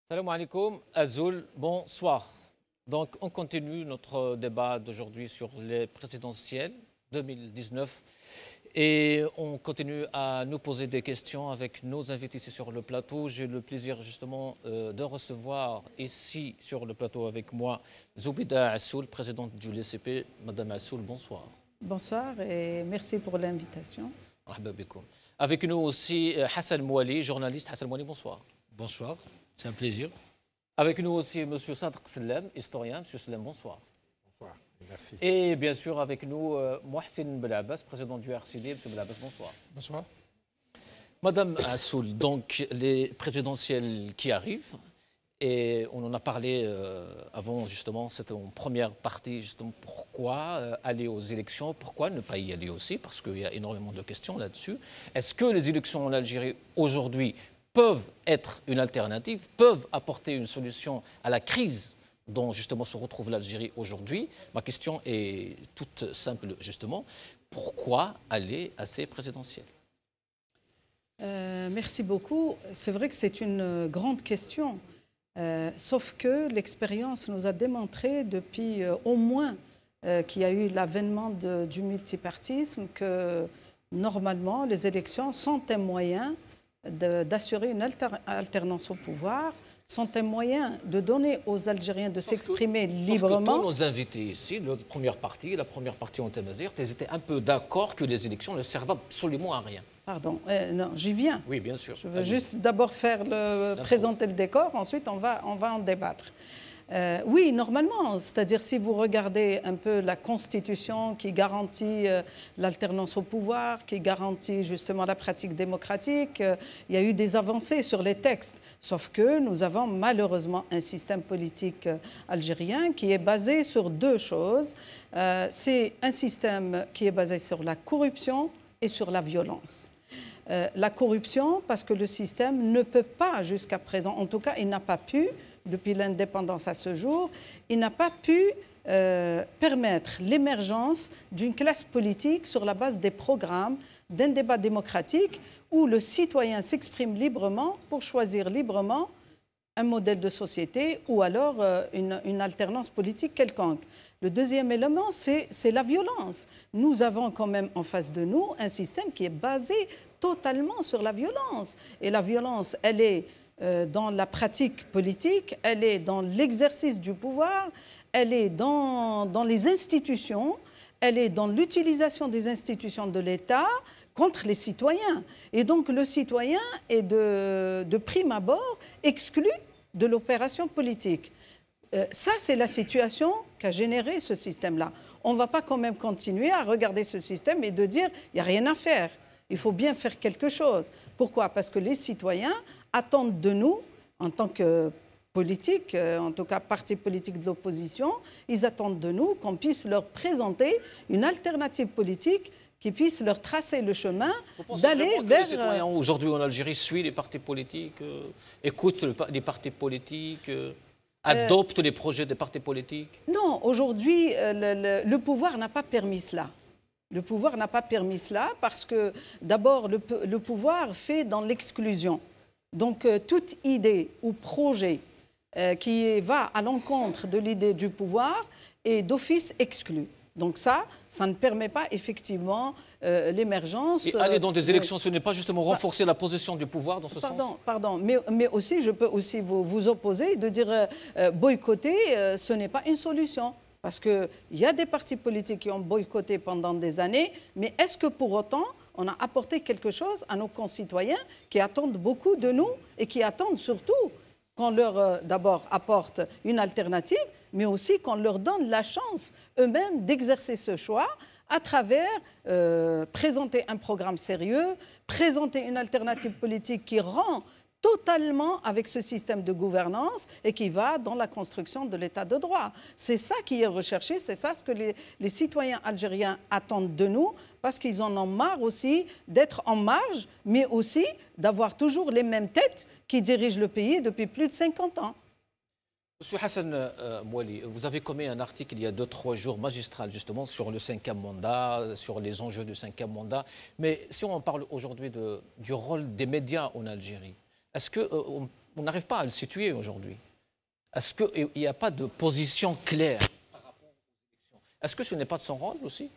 Salam alaikum, Azul, bonsoir. Donc, on continue notre débat d'aujourd'hui sur les présidentielles 2019 et on continue à nous poser des questions avec nos invités ici sur le plateau. J'ai le plaisir justement de recevoir ici sur le plateau avec moi Zoubida Assoul, présidente du LCP. Madame Assoul, bonsoir. Bonsoir et merci pour l'invitation. Avec nous aussi Hassan Mouali, journaliste. Hassan Mouali, bonsoir. Bonsoir, c'est un plaisir. Avec nous aussi M. Sadr Sellem, historien. M. Sellem, bonsoir. Bonsoir, merci. Et bien sûr avec nous Mohsin Belabas, président du RCD. M. Belabas, bonsoir. Bonsoir. Madame Assoul, donc les présidentielles qui arrivent, et on en a parlé avant justement, c'était en première partie justement, pourquoi aller aux élections, pourquoi ne pas y aller aussi, parce qu'il y a énormément de questions là-dessus. Est-ce que les élections en Algérie aujourd'hui peuvent être une alternative, peuvent apporter une solution à la crise dont justement se retrouve l'Algérie aujourd'hui? Ma question est toute simple justement. Pourquoi aller à ces présidentielles? Merci beaucoup. C'est vrai que c'est une grande question. Sauf que l'expérience nous a démontré depuis au moins qu'il y a eu l'avènement du multipartisme que normalement les élections sont un moyen d'assurer une alternance au pouvoir, sont un moyen de donner aux Algériens de s'exprimer librement. Sauf que tous nos invités ici, la première partie en Tamazight, ils étaient un peu d'accord que les élections ne servent absolument à rien. Pardon, non, j'y viens. Oui, bien sûr. Je veux juste d'abord présenter le décor, ensuite on va en débattre. Oui, normalement, c'est-à-dire si vous regardez un peu la Constitution qui garantit l'alternance au pouvoir, qui garantit justement la pratique démocratique, il y a eu des avancées sur les textes, sauf que nous avons malheureusement un système politique algérien qui est basé sur deux choses. C'est un système qui est basé sur la corruption et sur la violence. La corruption, parce que le système ne peut pas jusqu'à présent, en tout cas il n'a pas pu, depuis l'indépendance à ce jour, il n'a pas pu permettre l'émergence d'une classe politique sur la base des programmes, d'un débat démocratique où le citoyen s'exprime librement pour choisir librement un modèle de société ou alors une alternance politique quelconque. Le deuxième élément, c'est la violence. Nous avons quand même en face de nous un système qui est basé totalement sur la violence. Et la violence, elle est dans la pratique politique, elle est dans l'exercice du pouvoir, elle est dans les institutions, elle est dans l'utilisation des institutions de l'État contre les citoyens. Et donc le citoyen est de prime abord exclu de l'opération politique. Ça, c'est la situation qu'a généré ce système-là. On ne va pas quand même continuer à regarder ce système et de dire il n'y a rien à faire. Il faut bien faire quelque chose. Pourquoi? Parce que les citoyens attendent de nous, en tant que politique, en tout cas parti politique de l'opposition, ils attendent de nous qu'on puisse leur présenter une alternative politique qui puisse leur tracer le chemin d'aller vers... Les citoyens aujourd'hui en Algérie suivent les partis politiques, écoutent les partis politiques, adoptent les projets des partis politiques? Non, aujourd'hui, le pouvoir n'a pas permis cela. Le pouvoir n'a pas permis cela parce que, d'abord, le pouvoir fait dans l'exclusion. Donc, toute idée ou projet qui va à l'encontre de l'idée du pouvoir est d'office exclu. Donc ça ne permet pas effectivement l'émergence... Et aller dans des élections, ce n'est pas justement renforcer la position du pouvoir dans ce sens? Pardon, mais aussi, je peux aussi vous opposer de dire boycotter, ce n'est pas une solution. Parce qu'il y a des partis politiques qui ont boycotté pendant des années, mais est-ce que pour autant, on a apporté quelque chose à nos concitoyens qui attendent beaucoup de nous et qui attendent surtout qu'on leur, d'abord, apporte une alternative, mais aussi qu'on leur donne la chance eux-mêmes d'exercer ce choix à travers présenter un programme sérieux, présenter une alternative politique qui rend totalement avec ce système de gouvernance et qui va dans la construction de l'état de droit. C'est ça qui est recherché, c'est ça ce que les citoyens algériens attendent de nous, parce qu'ils en ont marre aussi d'être en marge, mais aussi d'avoir toujours les mêmes têtes qui dirigent le pays depuis plus de 50 ans. Monsieur Hassan Mouali, vous avez commis un article il y a 2-3 jours magistral justement sur le 5e mandat, sur les enjeux du 5e mandat. Mais si on parle aujourd'hui du rôle des médias en Algérie, est-ce que on n'arrive pas à le situer aujourd'hui. Est-ce qu'il n'y a pas de position claire par rapport aux élections? Est-ce que ce n'est pas de son rôle aussi?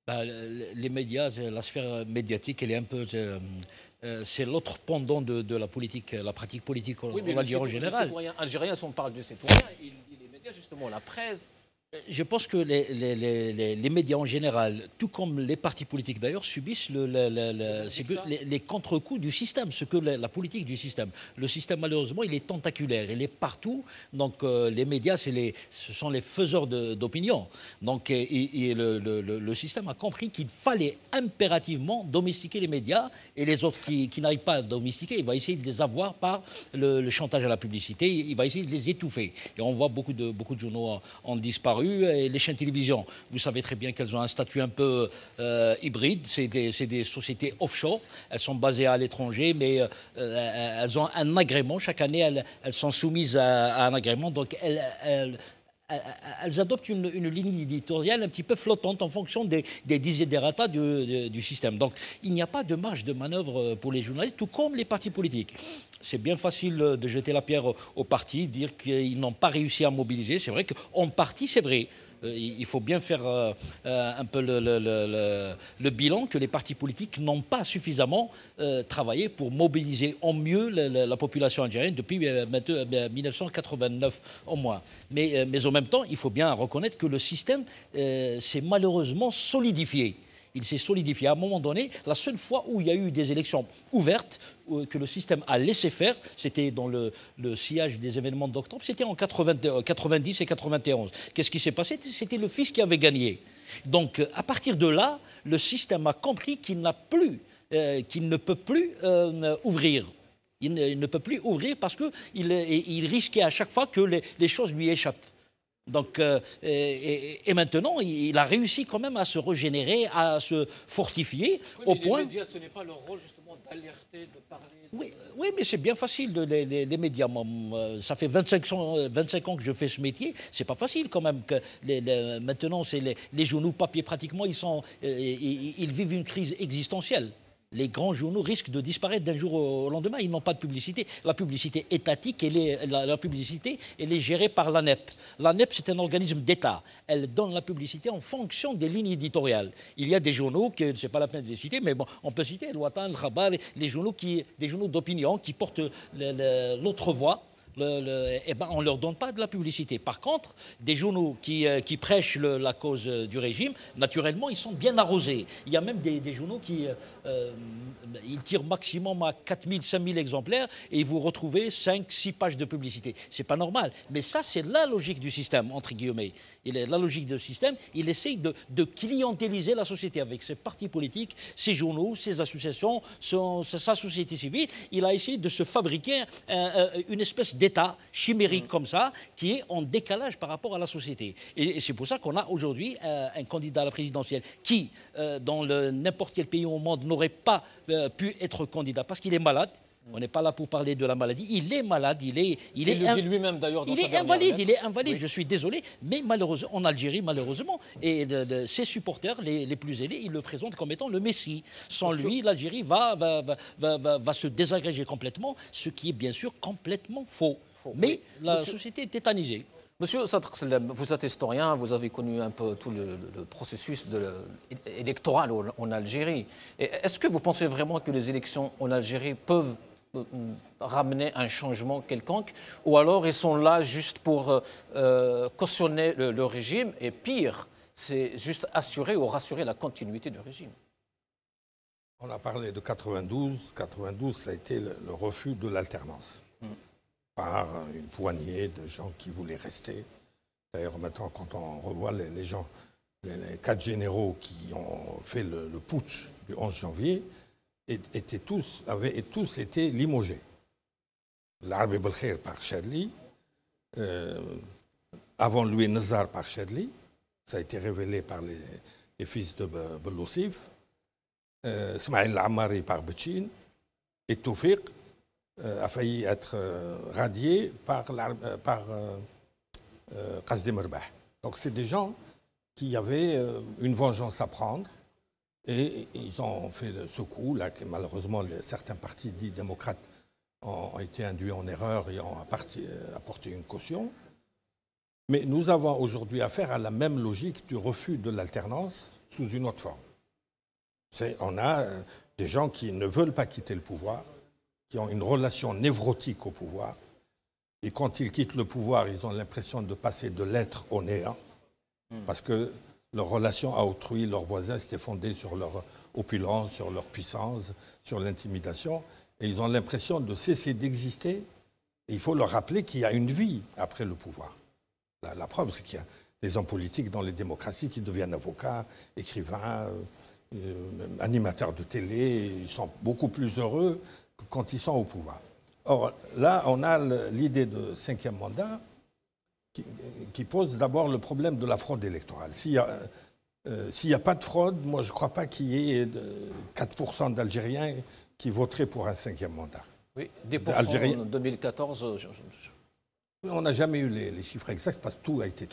Les médias, la sphère médiatique, elle est un peu... c'est l'autre pendant de la politique, la pratique politique, on va dire en général. Les citoyens algériens, si on parle de citoyens, les médias, justement, la presse... Je pense que les médias en général, tout comme les partis politiques d'ailleurs, subissent les contre-coups du système, ce que la politique du système. Le système, malheureusement, il est tentaculaire, il est partout. Donc les médias, ce sont les faiseurs d'opinion. Donc le système a compris qu'il fallait impérativement domestiquer les médias, et les autres qui n'arrivent pas à domestiquer, il va essayer de les avoir par le chantage à la publicité, il va essayer de les étouffer. Et on voit beaucoup de journaux ont disparu. Et les chaînes de télévision, vous savez très bien qu'elles ont un statut un peu hybride. C'est des sociétés offshore. Elles sont basées à l'étranger, mais elles ont un agrément. Chaque année, elles sont soumises à un agrément. Donc, elles adoptent une ligne éditoriale un petit peu flottante en fonction des desiderata du système. Donc, il n'y a pas de marge de manœuvre pour les journalistes, tout comme les partis politiques. C'est bien facile de jeter la pierre aux partis, dire qu'ils n'ont pas réussi à mobiliser. C'est vrai qu'en partie, c'est vrai. Il faut bien faire un peu le bilan que les partis politiques n'ont pas suffisamment travaillé pour mobiliser au mieux la population algérienne depuis 1989 au moins. Mais en même temps, il faut bien reconnaître que le système s'est malheureusement solidifié. Il s'est solidifié. À un moment donné, la seule fois où il y a eu des élections ouvertes, que le système a laissé faire, c'était dans le sillage des événements d'octobre, c'était en 90 et 91. Qu'est-ce qui s'est passé? C'était le fils qui avait gagné. Donc, à partir de là, le système a compris qu'il ne peut plus ouvrir. Il ne peut plus ouvrir parce qu'il risquait à chaque fois que les choses lui échappent. Donc, et maintenant, il a réussi quand même à se régénérer, à se fortifier au point... Les médias, ce n'est pas leur rôle justement d'alerter, de parler... Oui, mais c'est bien facile, les médias. Ça fait 25 ans que je fais ce métier. C'est pas facile quand même. Maintenant, c'est les journaux papier, pratiquement, ils vivent une crise existentielle. Les grands journaux risquent de disparaître d'un jour au lendemain. Ils n'ont pas de publicité. La publicité étatique, la publicité, elle est gérée par l'ANEP. L'ANEP, c'est un organisme d'État. Elle donne la publicité en fonction des lignes éditoriales. Il y a des journaux, ce n'est pas la peine de les citer, mais bon, on peut citer le Watan, le Khabar, des journaux d'opinion qui portent l'autre voix. On ne leur donne pas de la publicité. Par contre, des journaux qui prêchent la cause du régime, naturellement, ils sont bien arrosés. Il y a même des journaux qui ils tirent maximum à 4000, 5000 exemplaires et vous retrouvez 5, 6 pages de publicité. C'est pas normal. Mais ça, c'est la logique du système, entre guillemets. La logique du système, il essaye de clientéliser la société avec ses partis politiques, ses journaux, ses associations, sa société civile. Il a essayé de se fabriquer une espèce d'État chimérique comme ça, qui est en décalage par rapport à la société. Et c'est pour ça qu'on a aujourd'hui un candidat à la présidentielle qui, dans n'importe quel pays au monde, n'aurait pas pu être candidat parce qu'il est malade. On n'est pas là pour parler de la maladie. Il est malade, il est lui-même d'ailleurs. Il est invalide. Oui. Je suis désolé, mais malheureusement, en Algérie, malheureusement, et ses supporters les plus ailés, ils le présentent comme étant le Messie. Sans lui, l'Algérie va se désagréger complètement, ce qui est bien sûr complètement faux. Mais la société est tétanisée. Monsieur Sadr Salem, vous êtes historien, vous avez connu un peu tout le processus électoral en Algérie. Est-ce que vous pensez vraiment que les élections en Algérie peuvent ramener un changement quelconque, ou alors ils sont là juste pour cautionner le régime, et pire, c'est juste assurer ou rassurer la continuité du régime? On a parlé de 92. 92, ça a été le refus de l'alternance par une poignée de gens qui voulaient rester. D'ailleurs, maintenant, quand on revoit les gens, les 4 généraux qui ont fait le putsch du 11 janvier, avaient tous été limogés. L'Arbi Belkhair par Chadli, avant lui Nazar par Chadli, ça a été révélé par les fils de Beloussif, Smaïl Lamari par Betchin, et Toufiq a failli être radié par Qasdi Merbah. Donc c'est des gens qui avaient une vengeance à prendre, et ils ont fait ce coup, là, que malheureusement certains partis dits démocrates ont été induits en erreur et ont apporté une caution. Mais nous avons aujourd'hui affaire à la même logique du refus de l'alternance sous une autre forme. On a des gens qui ne veulent pas quitter le pouvoir, qui ont une relation névrotique au pouvoir, et quand ils quittent le pouvoir, ils ont l'impression de passer de l'être au néant, parce que leur relation à autrui, leurs voisins, c'était fondé sur leur opulence, sur leur puissance, sur l'intimidation, et ils ont l'impression de cesser d'exister, et il faut leur rappeler qu'il y a une vie après le pouvoir. La preuve, c'est qu'il y a des hommes politiques dans les démocraties qui deviennent avocats, écrivains, animateurs de télé. Ils sont beaucoup plus heureux que quand ils sont au pouvoir. Or, là, on a l'idée de 5e mandat qui pose d'abord le problème de la fraude électorale. S'il n'y a pas de fraude, moi, je ne crois pas qu'il y ait 4% d'Algériens qui voteraient pour un 5e mandat. Oui, 10% en 2014... On n'a jamais eu les chiffres exacts parce que tout a été...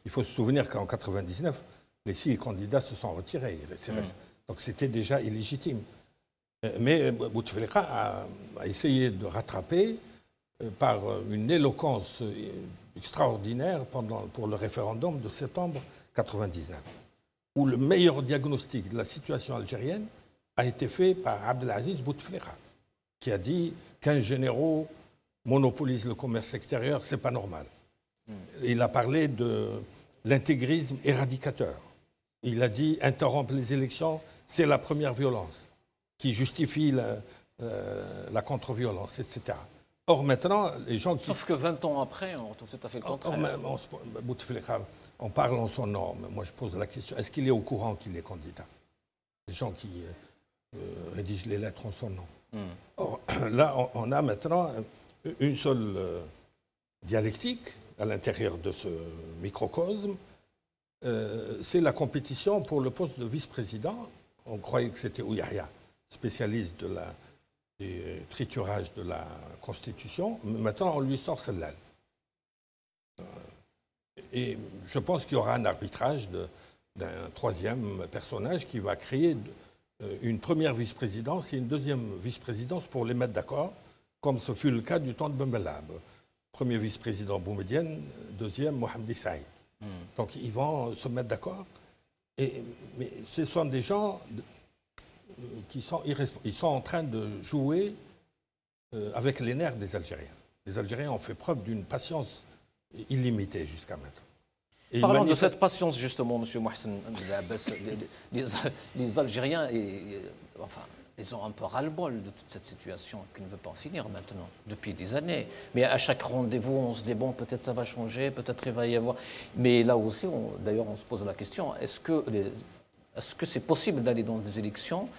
Il faut se souvenir qu'en 1999, les 6 candidats se sont retirés. Donc c'était déjà illégitime. Mais Bouteflika a essayé de rattraper par une éloquence extraordinaire pour le référendum de septembre 1999, où le meilleur diagnostic de la situation algérienne a été fait par Abdelaziz Bouteflika, qui a dit 15 généraux monopolise le commerce extérieur, ce n'est pas normal. Il a parlé de l'intégrisme éradicateur. Il a dit interrompre les élections, c'est la première violence qui justifie la contre-violence, etc. Or maintenant, les gens qui... Sauf que 20 ans après, on retrouve tout à fait le contraire. On parle en son nom, mais moi je pose la question, est-ce qu'il est au courant qu'il est candidat? Les gens qui rédigent les lettres en son nom. Or, là, on a maintenant une seule dialectique à l'intérieur de ce microcosme, c'est la compétition pour le poste de vice-président. On croyait que c'était Ouyahia, spécialiste du triturage de la Constitution. Mais maintenant, on lui sort celle-là. Et je pense qu'il y aura un arbitrage d'un troisième personnage qui va créer une première vice-présidence et une deuxième vice-présidence pour les mettre d'accord, comme ce fut le cas du temps de Ben Bella. Premier vice-président Boumedienne, deuxième Mohamed Saïd. Donc ils vont se mettre d'accord. Mais ce sont des gens qui sont ils sont en train de jouer avec les nerfs des Algériens. Les Algériens ont fait preuve d'une patience illimitée jusqu'à maintenant. Et parlons de cette patience justement, M. Mohsen. Les Algériens, enfin, ils ont un peu ras-le-bol de toute cette situation qui ne veut pas en finir maintenant, depuis des années. Mais à chaque rendez-vous, on se dit, bon, peut-être ça va changer, peut-être il va y avoir... Mais là aussi, d'ailleurs, on se pose la question, est-ce que c'est possible d'aller dans des élections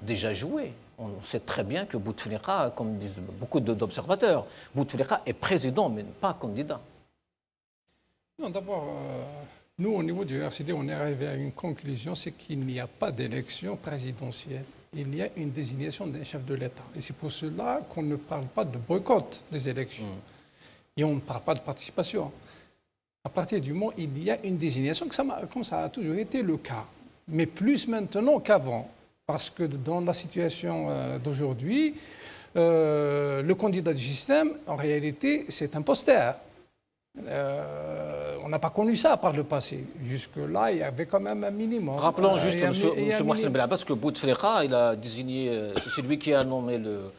déjà jouées? On sait très bien que Bouteflika, comme disent beaucoup d'observateurs, Bouteflika est président, mais pas candidat. Non, d'abord, nous, au niveau du RCD, on est arrivé à une conclusion, c'est qu'il n'y a pas d'élection présidentielle. Il y a une désignation d'un chef de l'État. Et c'est pour cela qu'on ne parle pas de boycott des élections. Et on ne parle pas de participation. À partir du moment où il y a une désignation, comme ça a toujours été le cas, mais plus maintenant qu'avant. Parce que dans la situation d'aujourd'hui, le candidat du système, en réalité, c'est un poster. On n'a pas connu ça par le passé. Jusque-là, il y avait quand même un minimum. Rappelons juste, M. Mohsen Benabbass, que Bouteflika, il a désigné, c'est lui qui a nommé le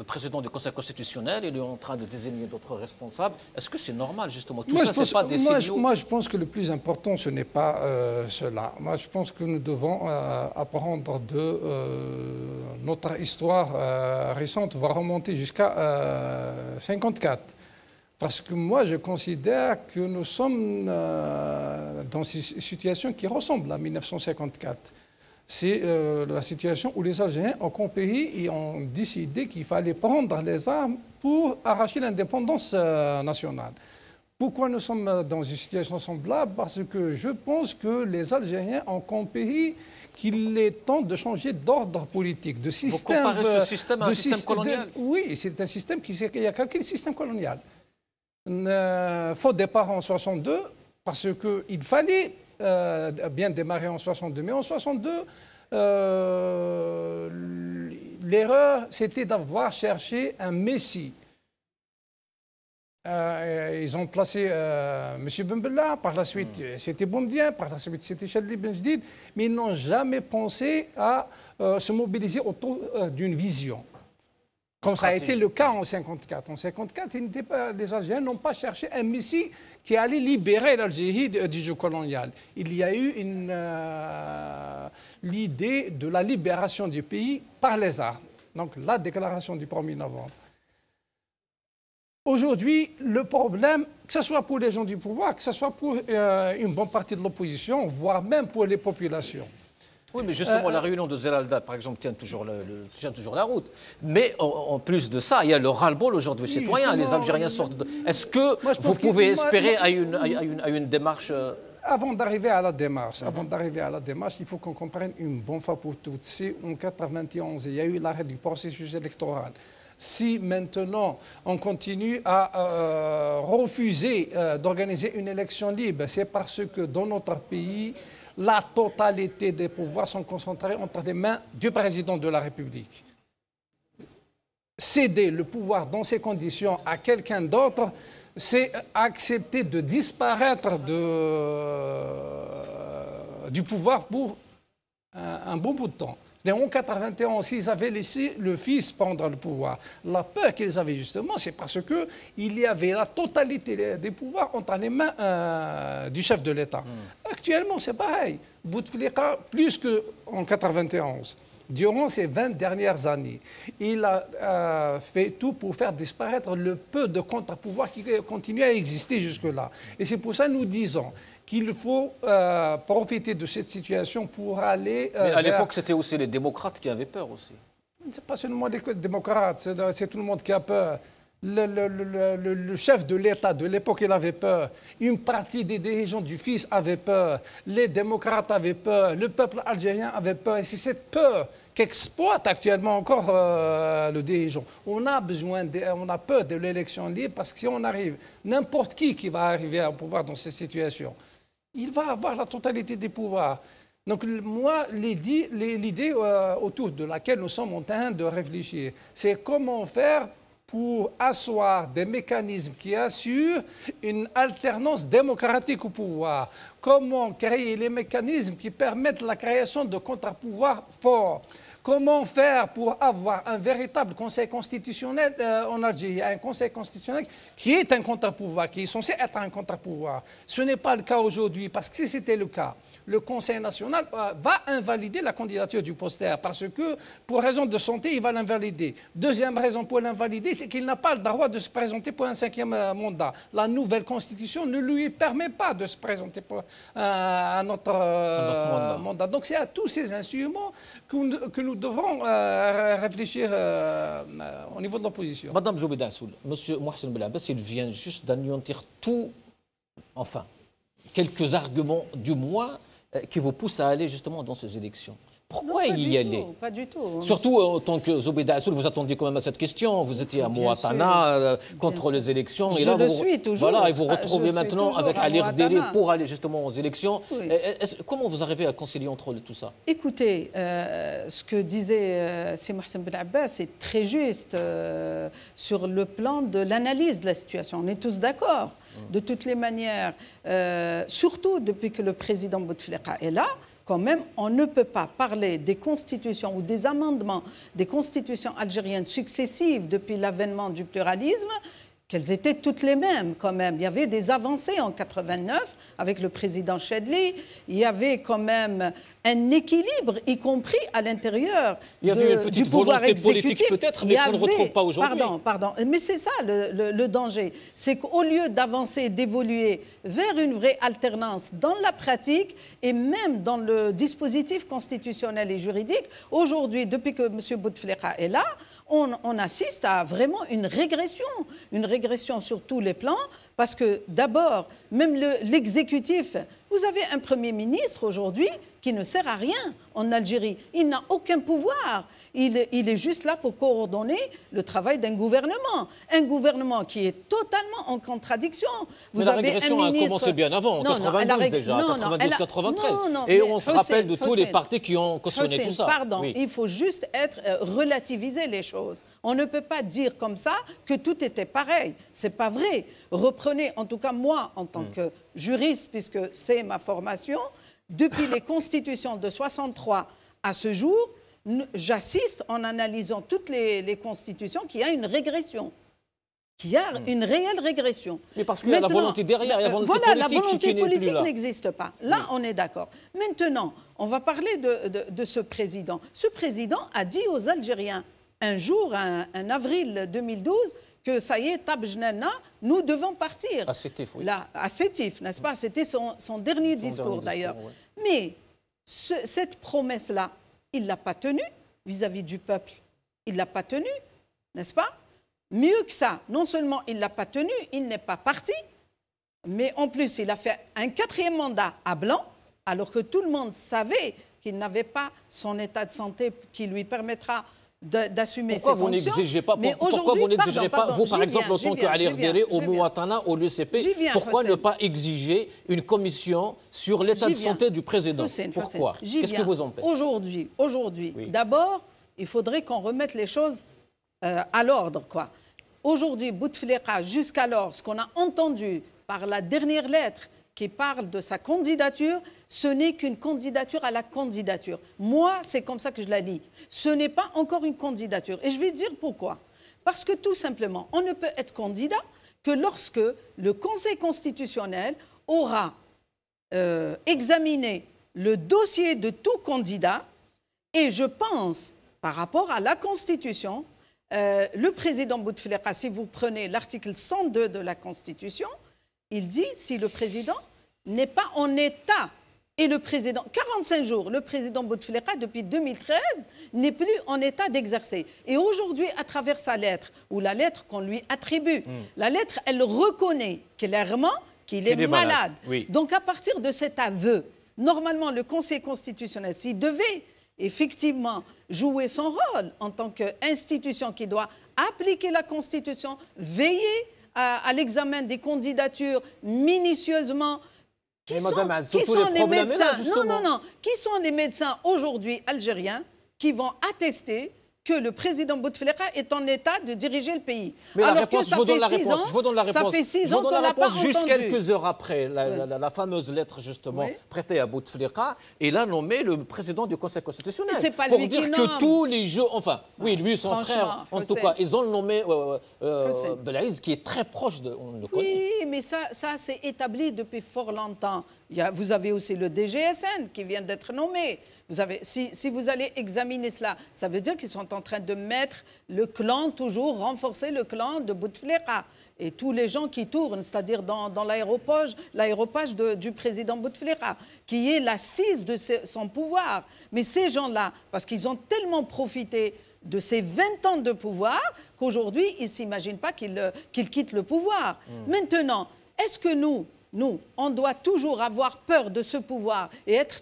président du Conseil constitutionnel, il est en train de désigner d'autres responsables. Est-ce que c'est normal, justement? Tout ça, c'est pas des signaux? Moi, je pense que le plus important, ce n'est pas cela. Moi, je pense que nous devons apprendre de notre histoire récente, voire remonter jusqu'à 1954. Parce que moi, je considère que nous sommes dans une situation qui ressemble à 1954. C'est la situation où les Algériens ont compris et ont décidé qu'il fallait prendre les armes pour arracher l'indépendance nationale. Pourquoi nous sommes dans une situation semblable? Parce que je pense que les Algériens ont compris qu'il est temps de changer d'ordre politique, de système. Vous comparez ce système à un système colonial? Oui, c'est un système qui a calqué le système colonial. Faux départ en 62, parce qu'il fallait bien démarrer en 62. Mais en 62, l'erreur, c'était d'avoir cherché un messie. Ils ont placé M. Ben Bella, par la suite c'était Boumediene, par la suite c'était Chadli Ben Jdid, mais ils n'ont jamais pensé à se mobiliser autour d'une vision. Comme ça a été le cas en 1954. En 1954, les Algériens n'ont pas cherché un messie qui allait libérer l'Algérie du joug colonial. Il y a eu l'idée de la libération du pays par les armes. Donc la déclaration du 1er novembre. Aujourd'hui, le problème, que ce soit pour les gens du pouvoir, que ce soit pour une bonne partie de l'opposition, voire même pour les populations. Oui, mais justement, la réunion de Zeralda, par exemple, tient toujours la route. Mais en plus de ça, il y a le ras-le-bol aujourd'hui citoyen. Les Algériens sortent de... Est-ce que vous pouvez espérer à une démarche... Avant d'arriver à la démarche, il faut qu'on comprenne une bonne fois pour toutes. Si en 1991, il y a eu l'arrêt du processus électoral, si maintenant on continue à refuser d'organiser une élection libre, c'est parce que dans notre pays, la totalité des pouvoirs sont concentrés entre les mains du président de la République. Céder le pouvoir dans ces conditions à quelqu'un d'autre, c'est accepter de disparaître du pouvoir pour un bon bout de temps. En 1991, s'ils avaient laissé le fils prendre le pouvoir, la peur qu'ils avaient justement, c'est parce qu'il y avait la totalité des pouvoirs entre les mains du chef de l'État. Actuellement, c'est pareil. Bouteflika, plus qu'en 1991. Durant ces 20 dernières années, il a fait tout pour faire disparaître le peu de contre-pouvoir qui continue à exister jusque-là. Et c'est pour ça que nous disons qu'il faut profiter de cette situation pour aller... Mais à l'époque, c'était aussi les démocrates qui avaient peur aussi. Ce n'est pas seulement les démocrates, c'est tout le monde qui a peur. Le chef de l'État de l'époque, il avait peur. Une partie des dirigeants du fils avaient peur. Les démocrates avaient peur. Le peuple algérien avait peur. Et c'est cette peur qu'exploite actuellement encore le dirigeant. On a peur de l'élection libre parce que si on arrive, n'importe qui va arriver au pouvoir dans cette situation, il va avoir la totalité des pouvoirs. Donc moi, l'idée autour de laquelle nous sommes en train de réfléchir, c'est comment faire pour asseoir des mécanismes qui assurent une alternance démocratique au pouvoir. Comment créer les mécanismes qui permettent la création de contre-pouvoirs forts. Comment faire pour avoir un véritable conseil constitutionnel en Algérie, un conseil constitutionnel qui est un contre-pouvoir, qui est censé être un contre-pouvoir. Ce n'est pas le cas aujourd'hui, parce que si c'était le cas, le Conseil national va invalider la candidature du poster, parce que pour raison de santé, il va l'invalider. Deuxième raison pour l'invalider, c'est qu'il n'a pas le droit de se présenter pour un 5e mandat. La nouvelle constitution ne lui permet pas de se présenter pour un autre mandat. Donc c'est à tous ces instruments que nous devons réfléchir au niveau de l'opposition. Madame Zoubeda Assoul, M. Mohsen Belabbas, il vient juste d'anéantir tout, enfin, quelques arguments du moins qui vous poussent à aller justement dans ces élections. Pourquoi y aller? Pas du tout. Surtout en tant que Zoubeda Assoul, vous attendiez quand même à cette question. Vous étiez à Moatana contre les élections. Je le suis toujours. Voilà, et vous retrouvez maintenant avec Ali Rderi pour aller justement aux élections. Oui. Comment vous arrivez à concilier entre tout ça? Écoutez, ce que disait Si Mohsen Belabbas est très juste sur le plan de l'analyse de la situation. On est tous d'accord. De toutes les manières, surtout depuis que le président Bouteflika est là, quand même, on ne peut pas parler des constitutions ou des amendements des constitutions algériennes successives depuis l'avènement du pluralisme, qu'elles étaient toutes les mêmes quand même. Il y avait des avancées en 89 avec le président Chadli, il y avait quand même un équilibre, y compris à l'intérieur du pouvoir exécutif. Politique peut-être, mais qu'on ne retrouve pas aujourd'hui. Pardon. Mais c'est ça le danger. C'est qu'au lieu d'avancer, d'évoluer vers une vraie alternance dans la pratique et même dans le dispositif constitutionnel et juridique, aujourd'hui, depuis que M. Bouteflika est là, on assiste à vraiment une régression sur tous les plans, Parce que d'abord, même l'exécutif, vous avez un Premier ministre aujourd'hui qui ne sert à rien en Algérie. Il n'a aucun pouvoir. Il est juste là pour coordonner le travail d'un gouvernement. Un gouvernement qui est totalement en contradiction. Mais la régression a commencé bien avant, en 92 déjà, 92-93. Et on se rappelle de tous les partis qui ont cautionné tout ça. Pardon, il faut juste relativiser les choses. On ne peut pas dire comme ça que tout était pareil. Ce n'est pas vrai. Reprenez, en tout cas moi, en tant que juriste, puisque c'est ma formation, depuis les constitutions de 63 à ce jour, j'assiste en analysant toutes les constitutions qu'il y a une régression. Qu'il y a une réelle régression. Mais parce qu'il y a la volonté derrière, il y a la volonté voilà, politique la volonté politique qui n'existe pas. Là, on est d'accord. Maintenant, on va parler de ce président. Ce président a dit aux Algériens, un jour, un avril 2012, que ça y est, Tabjnana, nous devons partir. À Sétif, oui. Là, à Sétif, n'est-ce pas? C'était son dernier discours, d'ailleurs. Ouais. Mais cette promesse-là, il ne l'a pas tenue vis-à-vis du peuple. Il ne l'a pas tenue, n'est-ce pas? Mieux que ça, non seulement il ne l'a pas tenue, il n'est pas parti, mais en plus, il a fait un 4e mandat à blanc, alors que tout le monde savait qu'il n'avait pas son état de santé qui lui permettra d'assumer ses fonctions. Pourquoi vous n'exigez pas, vous par exemple, en tant qu'Ali Rderi, au Mouatana, au l'UCP, pourquoi ne pas exiger une commission sur l'état de santé du président? Pourquoi? Qu'est-ce que vous empêche? Aujourd'hui, oui. D'abord, il faudrait qu'on remette les choses à l'ordre, quoi. Aujourd'hui, Bouteflika, jusqu'alors, ce qu'on a entendu par la dernière lettre qui parle de sa candidature, ce n'est qu'une candidature à la candidature. Moi, c'est comme ça que je la lis. Ce n'est pas encore une candidature. Et je vais dire pourquoi. Parce que tout simplement, on ne peut être candidat que lorsque le Conseil constitutionnel aura examiné le dossier de tout candidat. Et je pense, par rapport à la Constitution, le président Bouteflika, si vous prenez l'article 102 de la Constitution, il dit si le président n'est pas en état, et le président, 45 jours, le président Bouteflika, depuis 2013, n'est plus en état d'exercer. Et aujourd'hui, à travers sa lettre, ou la lettre qu'on lui attribue, la lettre, elle reconnaît clairement qu'il est malade. Oui. Donc, à partir de cet aveu, normalement, le Conseil constitutionnel, s'il devait effectivement jouer son rôle en tant qu'institution qui doit appliquer la Constitution, veiller à l'examen des candidatures minutieusement. Qui sont les médecins? Qui sont les médecins aujourd'hui algériens qui vont attester que le président Bouteflika est en état de diriger le pays? Mais alors la réponse, je vous donne la réponse. Ça fait 6 ans qu'on n'a pas entendu. Juste quelques heures après, la fameuse lettre justement prêtée à Bouteflika, il a nommé le président du Conseil constitutionnel. C'est pas pour lui dire qui que nomme. tous les jours, enfin, oui, lui, son frère, en tout cas, ils ont nommé Belaïz, qui est très proche de. On le connaît. Oui, mais ça c'est établi depuis fort longtemps. Vous avez aussi le DGSN qui vient d'être nommé. Si vous allez examiner cela, ça veut dire qu'ils sont en train de mettre le clan, toujours renforcer le clan de Bouteflika. Et tous les gens qui tournent, c'est-à-dire dans l'aéropage du président Bouteflika, qui est l'assise de son pouvoir. Mais ces gens-là, parce qu'ils ont tellement profité de ces 20 ans de pouvoir, qu'aujourd'hui, ils ne s'imaginent pas qu'ils quittent le pouvoir. Maintenant, est-ce que nous, on doit toujours avoir peur de ce pouvoir et être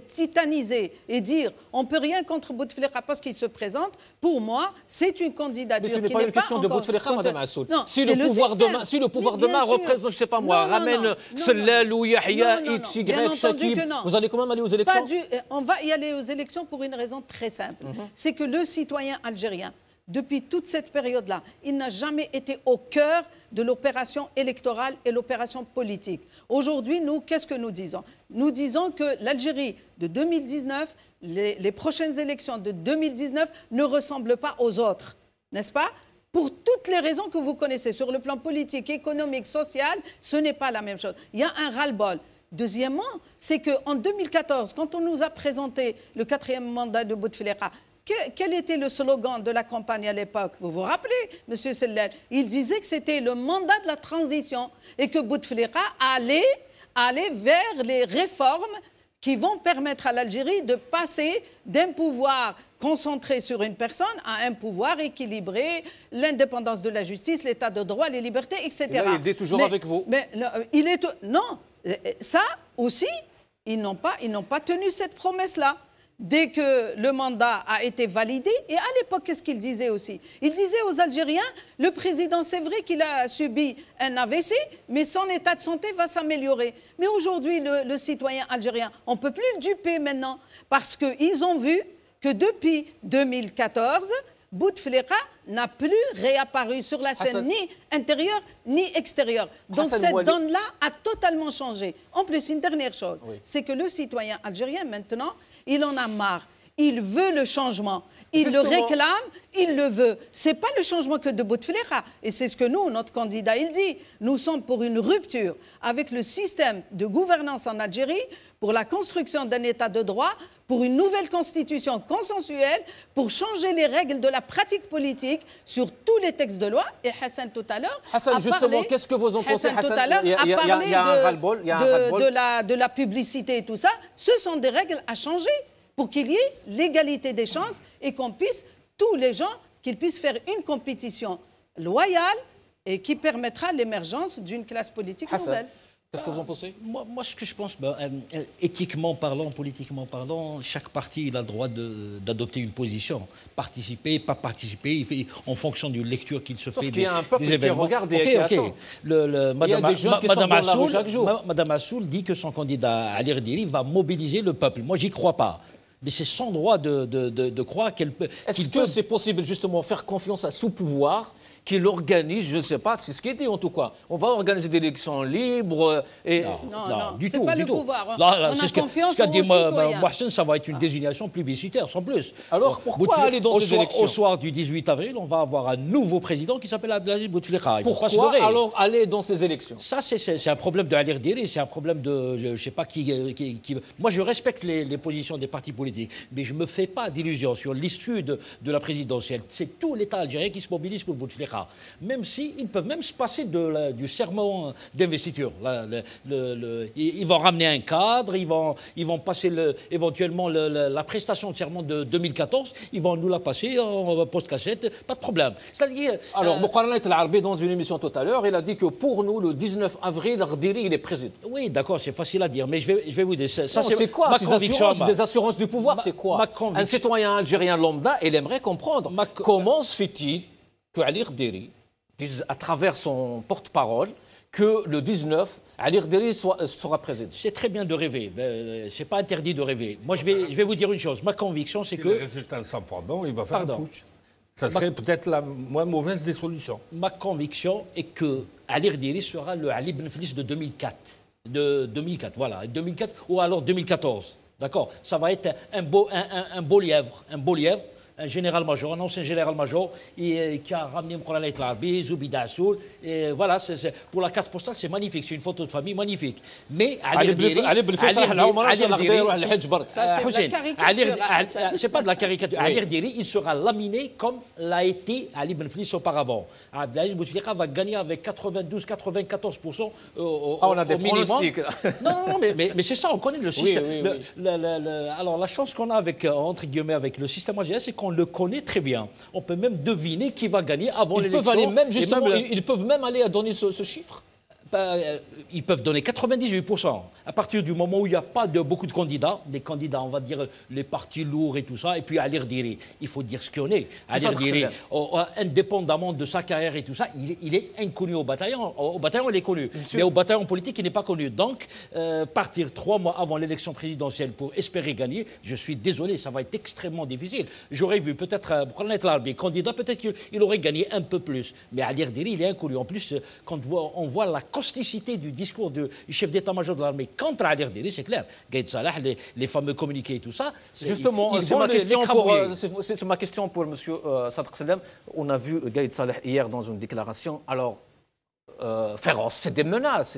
titanisé et dire on ne peut rien contre Bouteflika parce qu'il se présente? Pour moi, c'est une candidature qui n'est pas. Mais ce n'est pas une question de Bouteflika, Madame Assoul. Si le pouvoir demain représente, je ne sais pas moi, ramène Sellal ou Yahya, X, Y, Shakib, vous allez quand même aller aux élections? On va y aller aux élections pour une raison très simple. C'est que le citoyen algérien, depuis toute cette période-là, il n'a jamais été au cœur de l'opération électorale et l'opération politique. Aujourd'hui, nous, qu'est-ce que nous disons? Nous disons que l'Algérie de 2019, les prochaines élections de 2019 ne ressemblent pas aux autres, n'est-ce pas? Pour toutes les raisons que vous connaissez, sur le plan politique, économique, social, ce n'est pas la même chose. Il y a un ras-le-bol. Deuxièmement, c'est qu'en 2014, quand on nous a présenté le 4e mandat de Bouteflika, quel était le slogan de la campagne à l'époque? Vous vous rappelez, M. Sellal? Il disait que c'était le mandat de la transition et que Bouteflika allait vers les réformes qui vont permettre à l'Algérie de passer d'un pouvoir concentré sur une personne a un pouvoir équilibré, l'indépendance de la justice, l'état de droit, les libertés, etc. Et là, il est toujours avec vous. Mais non, ça aussi, ils n'ont pas tenu cette promesse-là. Dès que le mandat a été validé, et à l'époque, qu'est-ce qu'il disait aussi? Il disait aux Algériens, le président, c'est vrai qu'il a subi un AVC, mais son état de santé va s'améliorer. Mais aujourd'hui, le citoyen algérien, on ne peut plus le duper maintenant, parce qu'ils ont vu que depuis 2014, Bouteflika n'a plus réapparu sur la scène ni intérieure ni extérieure. Donc cette donne-là a totalement changé. En plus, une dernière chose, c'est que le citoyen algérien maintenant, il en a marre. Il veut le changement. Il le réclame, il le veut. Ce n'est pas le changement que de Bouteflika. Et c'est ce que nous, notre candidat, il dit. Nous sommes pour une rupture avec le système de gouvernance en Algérie, pour la construction d'un État de droit, pour une nouvelle constitution consensuelle, pour changer les règles de la pratique politique sur tous les textes de loi. Et Hassan, tout à l'heure, Hassan, justement, qu'est-ce que vous en pensez, Hassan, tout à l'heure, il y a un ras-le-bol. de la publicité et tout ça. Ce sont des règles à changer pour qu'il y ait l'égalité des chances et qu'on puisse, tous les gens, qu'ils puissent faire une compétition loyale et qui permettra l'émergence d'une classe politique nouvelle. Qu'est-ce que vous en pensez? Moi, ce que je pense, éthiquement parlant, politiquement parlant, chaque parti il a le droit d'adopter une position. Participer, pas participer, en fonction d'une lecture qu'il se fait. Sauf qu'il y a un peuple qui regarde et qui attend. Il y a des jeunes qui sont dans la rue chaque jour. Madame Assoul dit que son candidat Ali Rdiri va mobiliser le peuple. Moi, j'y crois pas. Mais c'est son droit de croire qu'elle peut... Est-ce que c'est possible justement faire confiance à ce pouvoir qu'il organise, je ne sais pas, c'est ce qui est dit en tout cas. On va organiser des élections libres et... Non, du tout. C'est pas le pouvoir. On a confiance au citoyen. Mohsen, ça va être une désignation publicitaire, sans plus. Alors pourquoi aller dans ces élections? Au soir du 18 avril, on va avoir un nouveau président qui s'appelle Abdelaziz Bouteflika. Pourquoi alors aller dans ces élections? Ça, c'est un problème de Ali Rdiri, c'est un problème de... Je ne sais pas qui... Moi, je respecte les positions des partis politiques, mais je ne me fais pas d'illusions sur l'issue de la présidentielle. C'est tout l'État algérien qui se mobilise pour Bouteflika. Même s'ils peuvent même se passer du serment d'investiture. Ils vont ramener un cadre, ils vont passer éventuellement la prestation de serment de 2014, ils vont nous la passer en post-cassette, pas de problème. C'est-à-dire... Alors, Moukarana El Arbi, dans une émission tout à l'heure, il a dit que pour nous, le 19 avril, Rdiri, il est président. Oui, d'accord, c'est facile à dire, mais je vais vous dire... Ça, c'est quoi ces assurances, des assurances du pouvoir, c'est quoi? Un citoyen algérien lambda, il aimerait comprendre comment se fait-il que Ali Rdiri dise à travers son porte-parole que le 19, Ali Rdiri sera président. C'est très bien de rêver. C'est pas interdit de rêver. Moi, je vais vous dire une chose. Ma conviction, c'est que... Si le résultat ne sent pas bon, il va faire un putsch. Ça serait peut-être la moins mauvaise des solutions. Ma conviction est que Ali Rdiri sera le Ali Ben Fliss de 2004. De 2004, voilà. 2004 ou alors 2014. D'accord? Ça va être un beau lièvre. Un beau lièvre. Un général-major, un ancien général-major qui a ramené Moukarana El Arbi, Zoubida Assoul. Voilà, pour la carte postale, c'est magnifique. C'est une photo de famille magnifique. Mais Ali Rdiri... C'est pas de la caricature. Ali Rdiri, il sera laminé comme l'a été Ali Ben Fliss auparavant. Abdelaziz Bouteflika va gagner avec 92-94% on a des pronostics. Non, mais c'est ça, on connaît le système. Alors, la chance qu'on a avec, entre guillemets, avec le système algérien, c'est qu'on le connaît très bien. On peut même deviner qui va gagner avant l'élection. Ils peuvent même aller à donner ce chiffre. Ils peuvent donner 98%. À partir du moment où il n'y a pas beaucoup de candidats, les candidats, on va dire les partis lourds et tout ça, et puis Ali Rdiri, il faut dire ce qu'on est. Ali Rdiri, indépendamment de sa carrière et tout ça, il est inconnu au bataillon. Au bataillon, il est connu. Mais au bataillon politique, il n'est pas connu. Donc, partir 3 mois avant l'élection présidentielle pour espérer gagner, je suis désolé, ça va être extrêmement difficile. J'aurais vu peut-être Moukarana El Arbi candidat, peut-être qu'il aurait gagné un peu plus. Mais Ali Rdiri, il est inconnu. En plus, quand on voit la causticité du discours du chef d'état-major de l'armée contre Ali Rdiri, c'est clair. Gaïd Salah, les fameux communiqués et tout ça. Justement, c'est ma question pour M. Sadr Salem. On a vu Gaïd Salah hier dans une déclaration. Alors, féroce, c'est des menaces.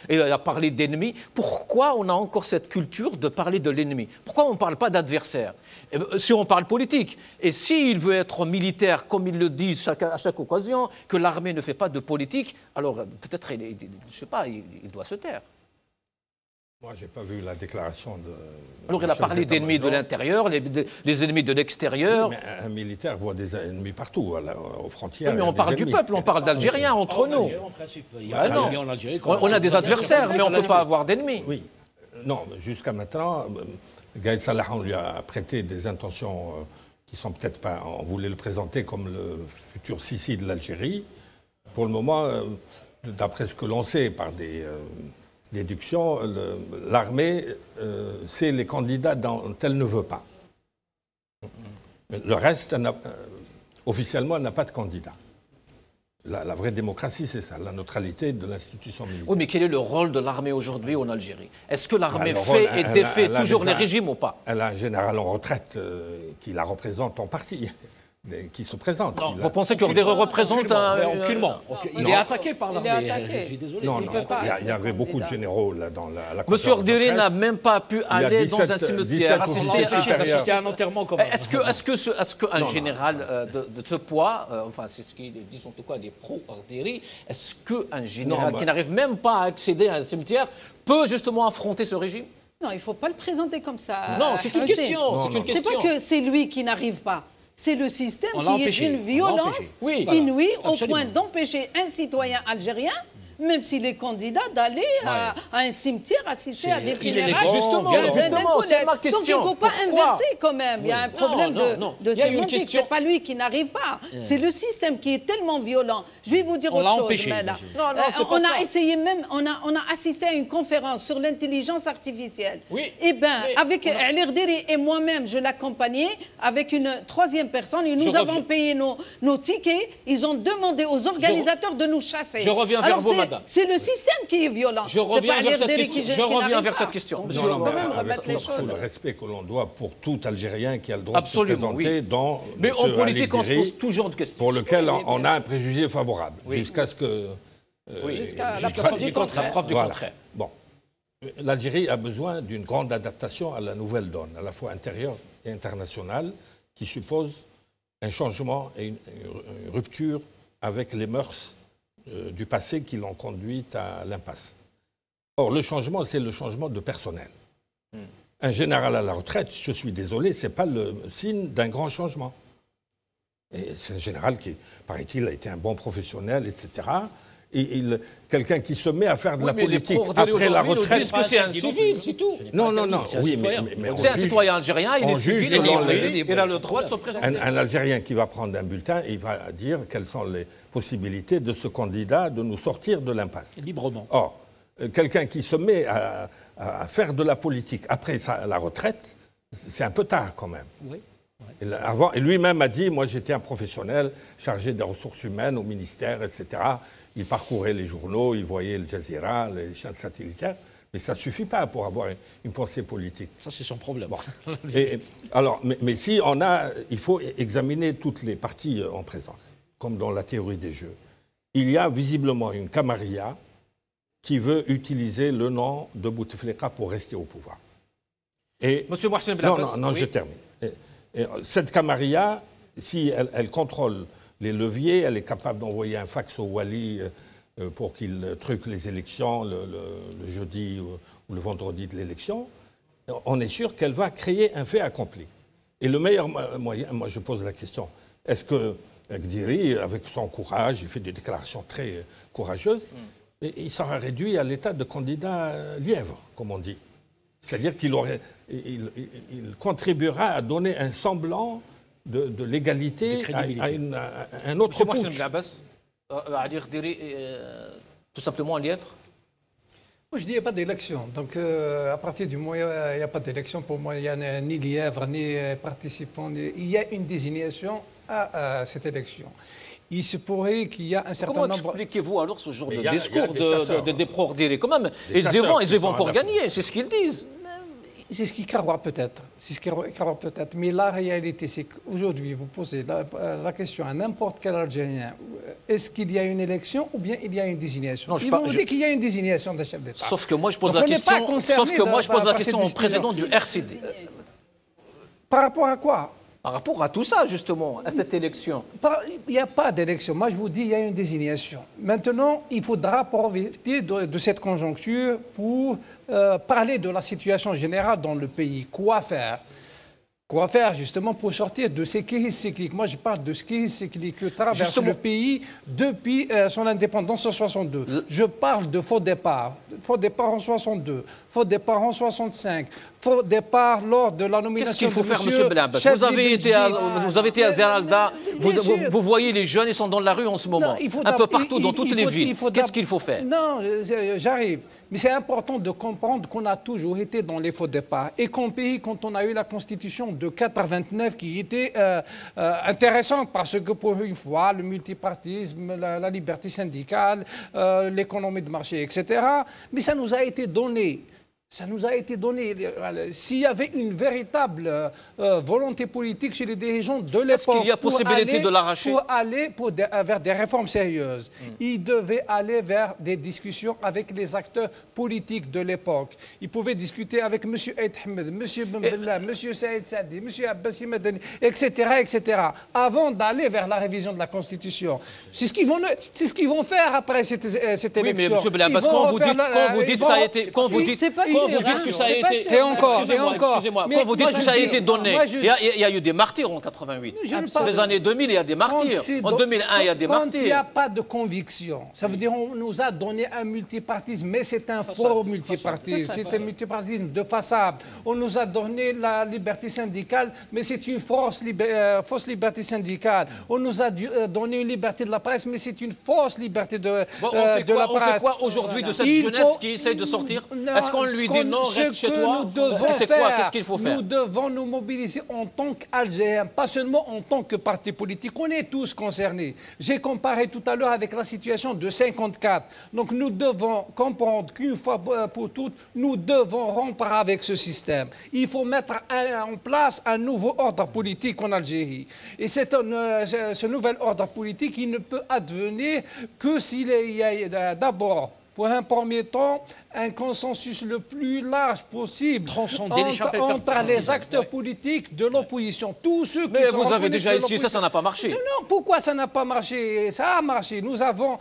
Et il a parlé d'ennemis. Pourquoi on a encore cette culture de parler de l'ennemi? Pourquoi on ne parle pas d'adversaire? Si on parle politique, et s'il veut être militaire, comme ils le disent à chaque occasion, que l'armée ne fait pas de politique, alors peut-être, je ne sais pas, il doit se taire. Moi, je n'ai pas vu la déclaration de... Alors, il a parlé d'ennemis de l'intérieur, les ennemis de l'extérieur. Oui, mais un militaire voit des ennemis partout, aux frontières. Oui, mais on parle du peuple, on parle d'Algériens entre nous. En principe, On a des adversaires, mais on ne peut pas avoir d'ennemis. Oui. Non, jusqu'à maintenant, Gaël Salah, on lui a prêté des intentions qui sont peut-être pas... On voulait le présenter comme le futur Sisi de l'Algérie. Pour le moment, d'après ce que l'on sait par des déductions, l'armée, c'est les candidats dont elle ne veut pas. Le reste, officiellement, elle n'a pas de candidat. La vraie démocratie, c'est ça, la neutralité de l'institution militaire. Oui, mais quel est le rôle de l'armée aujourd'hui en Algérie? Est-ce que l'armée fait et défait toujours les régimes ou pas? Elle a un général en retraite qui la représente en partie, qui se présente. Non, vous pensez que Orderi représente aucunement. Il est attaqué par l'armée. Je suis désolé. Non, il y avait beaucoup de généraux là, dans la Monsieur Orderi n'a même pas pu aller dans un cimetière, assister à un enterrement comme Est-ce qu'un général de ce poids, enfin c'est ce qu'ils disent en tout cas les pro-Orderi, est-ce qu'un général qui n'arrive même pas à accéder à un cimetière peut justement affronter ce régime? Non, il ne faut pas le présenter comme ça. Non, c'est une question. C'est pas que c'est lui qui n'arrive pas. C'est le système qui est d'une violence inouïe au point d'empêcher un citoyen algérien, même s'il est candidat, d'aller à un cimetière assister à des funérailles. Justement, c'est ma question. Donc il ne faut pas inverser quand même. Il y a un problème de sémantique. Ce n'est pas lui qui n'arrive pas. C'est le système qui est tellement violent. Je vais vous dire autre chose. On a essayé même, on a assisté à une conférence sur l'intelligence artificielle. Eh bien, avec Ali Orderi et moi-même, je l'accompagnais avec une troisième personne et nous avons payé nos tickets. Ils ont demandé aux organisateurs de nous chasser. Je reviens vers vous, madame. C'est le système qui est violent. Je reviens vers cette question. Monsieur, avec tout le respect que l'on doit pour tout Algérien qui a le droit de se présenter dans... Mais en politique, on se pose toujours de questions. Pour lequel on a un préjugé favorable, jusqu'à ce que... Jusqu'à la preuve du contraire. Bon. L'Algérie a besoin d'une grande adaptation à la nouvelle donne, à la fois intérieure et internationale, qui suppose un changement et une rupture avec les mœurs du passé qui l'ont conduite à l'impasse. Or, le changement, c'est le changement de personnel. Un général à la retraite, je suis désolé, ce n'est pas le signe d'un grand changement. Et c'est un général qui, paraît-il, a été un bon professionnel, etc. Quelqu'un qui se met à faire de la politique après la retraite... Ils disent que c'est un civil, c'est tout. Non. Oui, mais c'est un citoyen algérien, il est civil, il a le droit de se présenter. Un Algérien qui va prendre un bulletin, il va dire quelles sont les possibilités de ce candidat de nous sortir de l'impasse. Librement. Or, quelqu'un qui se met à faire de la politique après la retraite, c'est un peu tard quand même. Oui. Et lui-même a dit, moi j'étais un professionnel chargé des ressources humaines au ministère, etc. Il parcourait les journaux, il voyait le Jazeera, les chaînes satellitaires, mais ça ne suffit pas pour avoir une pensée politique. Ça, c'est son problème. Bon. Mais si il faut examiner toutes les parties en présence, comme dans la théorie des jeux. Il y a visiblement une camarilla qui veut utiliser le nom de Bouteflika pour rester au pouvoir. Monsieur Mohsen Belabès. Non, je termine. Et cette camarilla, si elle contrôle les leviers, elle est capable d'envoyer un fax au Wali pour qu'il truque les élections le jeudi ou le vendredi de l'élection, on est sûr qu'elle va créer un fait accompli. Et le meilleur moyen, moi je pose la question, est-ce que Gdiri, avec son courage, il fait des déclarations très courageuses, il sera réduit à l'état de candidat lièvre, comme on dit. C'est-à-dire qu'il contribuera à donner un semblant de l'égalité à un autre putsch. Ali Orderi, tout simplement un lièvre? Moi, je dis qu'il n'y a pas d'élection. Donc, à partir du moment où il n'y a pas d'élection, pour moi, il n'y a ni lièvre, ni participant. Il y a une désignation à cette élection. Il se pourrait qu'il y ait un certain nombre... Comment expliquez-vous alors ce genre de discours de pro-Orderi? Quand même, ils y vont pour gagner, c'est ce qu'ils disent. C'est ce qu'ils croient peut-être. Mais la réalité, c'est qu'aujourd'hui, vous posez la question à n'importe quel Algérien, est-ce qu'il y a une élection ou bien il y a une désignation? Ils vont dire qu'il y a une désignation d'un chef d'État. Sauf que moi, je pose la question au président du RCD. Par rapport à quoi? par rapport à tout ça, justement, à cette élection? Il n'y a pas d'élection. Moi, je vous dis, il y a une désignation. Maintenant, il faudra profiter de cette conjoncture pour parler de la situation générale dans le pays. Quoi faire? Quoi faire justement pour sortir de ces crises cycliques? Moi, je parle de ces crises cycliques que traverse justement le pays depuis son indépendance en 62. Je parle de faux départ. Faux départ en 62, faux départ en 65, faux départ lors de la nomination de Qu'est-ce qu'il faut faire, M. Belabas? Vous avez été à Zeralda, vous voyez les jeunes, ils sont dans la rue en ce moment, un peu partout, dans toutes les villes. Qu'est-ce qu'il faut faire? Non, j'arrive. Mais c'est important de comprendre qu'on a toujours été dans les faux départs. Et qu'en pays, quand on a eu la Constitution de 89 qui était intéressante parce que pour une fois, le multipartisme, la liberté syndicale, l'économie de marché, etc. Mais ça nous a été donné. Ça nous a été donné. S'il y avait une véritable volonté politique chez les dirigeants de l'époque... Est-ce qu'il y a possibilité de l'arracher? Pour aller vers des réformes sérieuses. Ils devaient aller vers des discussions avec les acteurs politiques de l'époque. Ils pouvaient discuter avec M. Aït Ahmed, M. Ben Bella, M. Saïd Sadi, M. Abbassi Madani, etc., etc., avant d'aller vers la révision de la Constitution. C'est ce qu'ils vont faire après cette élection. Oui, mais M. Belabas, quand vous dites que ça a été... Quand vous dites que ça a été... Et encore. Excusez-moi. Quand vous dites que ça a été donné, il y a eu des martyrs en 88. Les années 2000, il y a des martyrs. En 2001, il y a des martyrs. Quand il n'y a pas de conviction, ça veut dire qu'on nous a donné un multipartisme, mais c'est un faux multipartisme. C'est un multipartisme de façade. On nous a donné la liberté syndicale, mais c'est une fausse liberté syndicale. On nous a donné une liberté de la presse, mais c'est une fausse liberté de la presse. On fait quoi aujourd'hui de cette jeunesse qui essaie de sortir? Est-ce qu'on lui dit non, reste chez toi? C'est quoi? Qu'est-ce qu'il faut faire? Nous devons nous mobiliser en tant qu'Algériens, pas seulement en tant que parti politique. On est tous concernés. J'ai comparé tout à l'heure avec la situation de 54. Donc nous devons comprendre qu'une fois pour toutes, nous devons rompre avec ce système. Il faut mettre en place un nouveau ordre politique en Algérie. Et ce nouvel ordre politique, il ne peut advenir que s'il y a d'abord, pour un premier temps, un consensus le plus large possible entre les acteurs politiques de l'opposition. Tous ceux qui Mais vous avez déjà essayé ça n'a pas marché. Non, pourquoi ça n'a pas marché? Ça a marché. Nous avons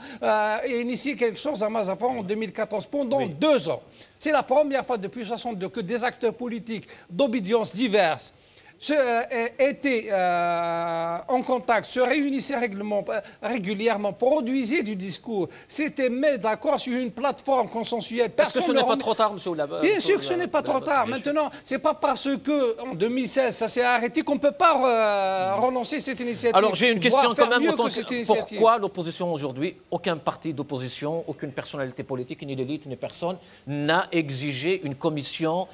initié quelque chose à Mazafan en 2014, pendant 2 ans. C'est la première fois depuis 1962 que des acteurs politiques d'obédience diverses étaient en contact, se réunissaient régulièrement, produisaient du discours, s'étaient mis d'accord sur une plateforme consensuelle. Est-ce que ce n'est pas trop tard, M. Belabas? Bien sûr que ce n'est pas trop tard. Maintenant, ce n'est pas parce qu'en 2016, ça s'est arrêté qu'on ne peut pas relancer cette initiative. Alors, j'ai une question quand même. Pourquoi l'opposition aujourd'hui, aucun parti d'opposition, aucune personnalité politique, ni l'élite, ni personne, n'a exigé une commission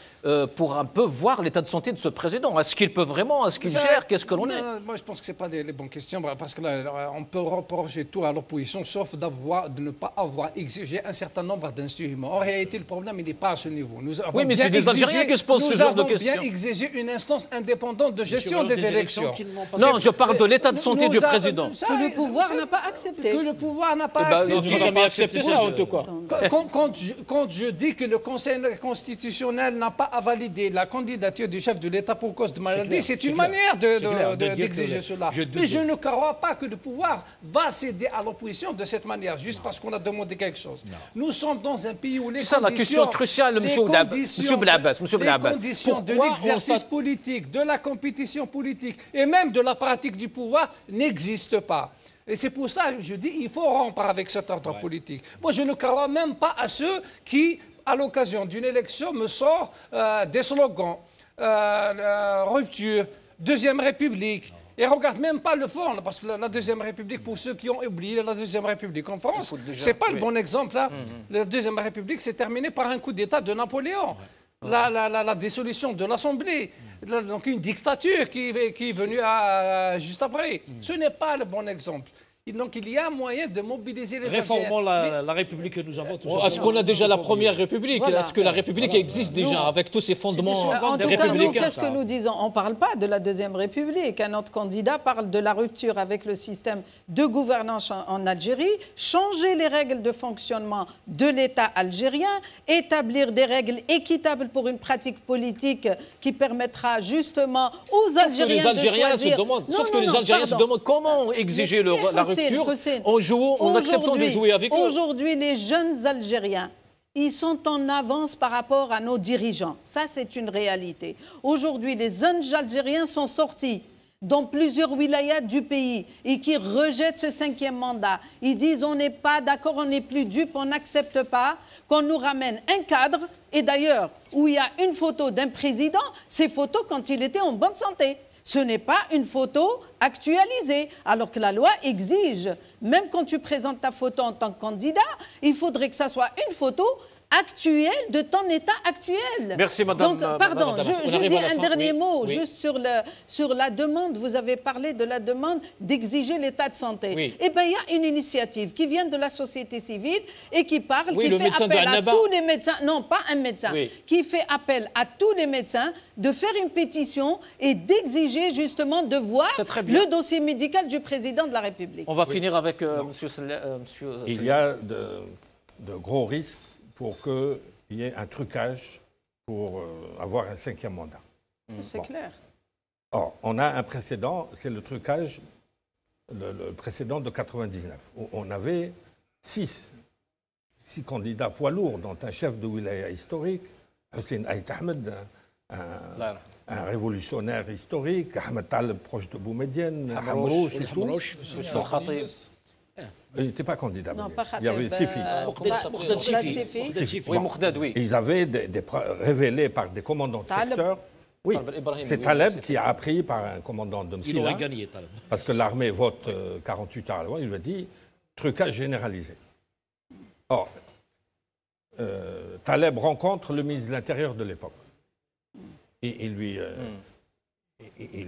pour un peu voir l'état de santé de ce président? Est-ce qu'il peut vraiment? Est-ce qu'il gère? Qu'est-ce que l'on est? Moi, je pense que ce n'est pas les bonnes questions, parce que là, on peut reprocher tout à l'opposition, sauf de ne pas avoir exigé un certain nombre d'instruments. En réalité, le problème, il n'est pas à ce niveau. Oui, mais c'est des Algériens qui se posent ce genre de questions. Nous avons bien exigé une instance indépendante de gestion des élections. Non, je parle de l'état de santé du président. Que le pouvoir n'a pas accepté. Que le pouvoir n'a pas accepté. Ils n'ont jamais accepté ça, en tout cas. Quand je dis que le Conseil constitutionnel n'a pas validé la candidature du chef de l'État pour cause de maladie, c'est une manière d'exiger cela. Mais je ne crois pas que le pouvoir va céder à l'opposition de cette manière, juste parce qu'on a demandé quelque chose. Nous sommes dans un pays où les conditions... C'est la question cruciale, M. Belabas. Les conditions de l'exercice politique, de la compétition politique et même de la pratique du pouvoir n'existent pas. Et c'est pour ça que je dis qu'il faut rompre avec cet ordre politique. Moi, je ne crois même pas à ceux qui, à l'occasion d'une élection, me sortent des slogans. Rupture, Deuxième République, et regarde même pas le fond, parce que la Deuxième République, pour ceux qui ont oublié la Deuxième République en France, c'est pas le bon exemple. Là. La Deuxième République s'est terminée par un coup d'État de Napoléon. La dissolution de l'Assemblée, donc une dictature qui est venue juste après. Ce n'est pas le bon exemple. Donc il y a moyen de mobiliser les Réformons la République que nous avons. Est-ce qu'on a déjà la première République? Est-ce que la République existe déjà avec tous ses fondements républicains? Qu'est-ce que nous disons? On ne parle pas de la Deuxième République. Un autre candidat parle de la rupture avec le système de gouvernance en Algérie, changer les règles de fonctionnement de l'État algérien, établir des règles équitables pour une pratique politique qui permettra justement aux Algériens de choisir. Sauf que les Algériens se demandent comment exiger la rupture en acceptant de jouer avec eux. Aujourd'hui, les jeunes Algériens, ils sont en avance par rapport à nos dirigeants. Ça, c'est une réalité. Aujourd'hui, les jeunes Algériens sont sortis dans plusieurs wilayas du pays et qui rejettent ce 5e mandat. Ils disent on n'est pas d'accord, on n'est plus dupe, on n'accepte pas qu'on nous ramène un cadre. Et d'ailleurs, où il y a une photo d'un président, ces photos quand il était en bonne santé. Ce n'est pas une photo actualisée, alors que la loi exige, même quand tu présentes ta photo en tant que candidat, il faudrait que ça soit une photo actuelle de ton état actuel. Merci, madame. Donc, pardon, je dis un dernier mot, oui. juste sur la demande. Vous avez parlé de la demande d'exiger l'état de santé. Oui. Eh bien, il y a une initiative qui vient de la société civile et qui parle, oui, qui fait appel à tous les médecins, non, pas un médecin, qui fait appel à tous les médecins de faire une pétition et d'exiger justement de voir le dossier médical du président de la République. On va finir avec monsieur. Il y a de gros risques pour qu'il y ait un trucage pour avoir un 5e mandat. C'est clair. Or, on a un précédent, c'est le trucage, le précédent de 99, où on avait 6 candidats poids lourds, dont un chef de wilaya historique, Hussein Aït Ahmed, un révolutionnaire historique, Ahmed Taleb, proche de Boumedienne, Hamrouch et tout. Il n'était pas candidat. Non, pas il y avait Sifi. Oui, Moukhdad, oui. Ils avaient des preuves révélées par des commandants de secteur. Oui, c'est Taleb qui a appris par un commandant de Msila. Il aurait gagné, Taleb. Parce que l'armée vote 48 heures avant, il lui a dit trucage généralisé. Or, Taleb rencontre le ministre de l'Intérieur de l'époque. Et il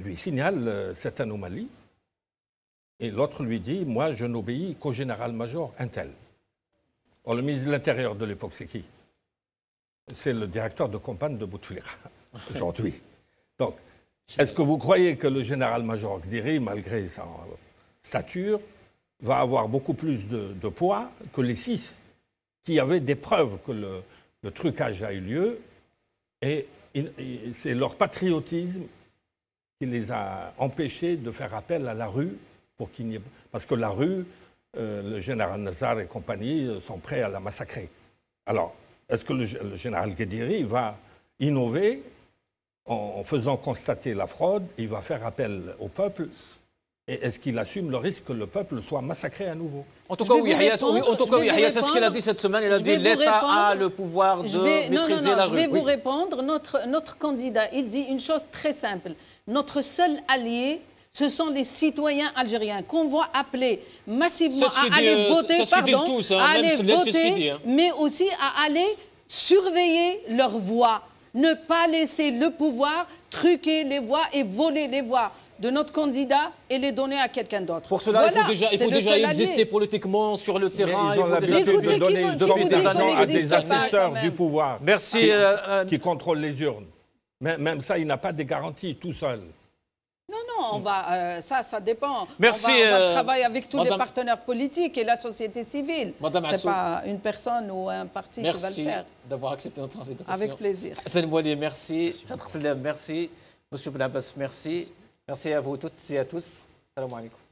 lui signale cette anomalie. Et l'autre lui dit, moi, je n'obéis qu'au général-major Intel. Or, le ministre de l'Intérieur de l'époque, c'est qui? C'est le directeur de campagne de Bouteflika, aujourd'hui. Donc, est-ce que vous croyez que le général-major Gdiri, malgré sa stature, va avoir beaucoup plus de poids que les 6 qui avaient des preuves que le trucage a eu lieu? Et c'est leur patriotisme qui les a empêchés de faire appel à la rue pour qu'il n'y ait... Parce que la rue, le général Nazar et compagnie sont prêts à la massacrer. Alors, est-ce que le général Gdiri va innover en faisant constater la fraude? Il va faire appel au peuple. Et est-ce qu'il assume le risque que le peuple soit massacré à nouveau? En tout cas, oui, c'est ce qu'il a dit cette semaine. Il a dit l'État a le pouvoir de maîtriser la rue. Je vais vous répondre. Notre candidat, il dit une chose très simple. Notre seul allié, ce sont les citoyens algériens qu'on voit appeler massivement à aller voter, mais aussi à aller surveiller leurs voix. Ne pas laisser le pouvoir truquer les voix et voler les voix de notre candidat et les donner à quelqu'un d'autre. Pour cela, il faut déjà exister politiquement sur le terrain. Ils ont l'habitude de donner depuis des années à des assesseurs du pouvoir qui contrôlent les urnes. Même ça, il n'a pas de garantie tout seul. Non, ça dépend. Merci. On va travailler avec tous les partenaires politiques et la société civile. Ce n'est pas une personne ou un parti qui va le faire. Merci d'avoir accepté notre invitation. Avec plaisir. Hassan Bouali, merci. Sadr Salem, merci. Monsieur Blabas, merci. Merci à vous toutes et à tous. Salam alaikum.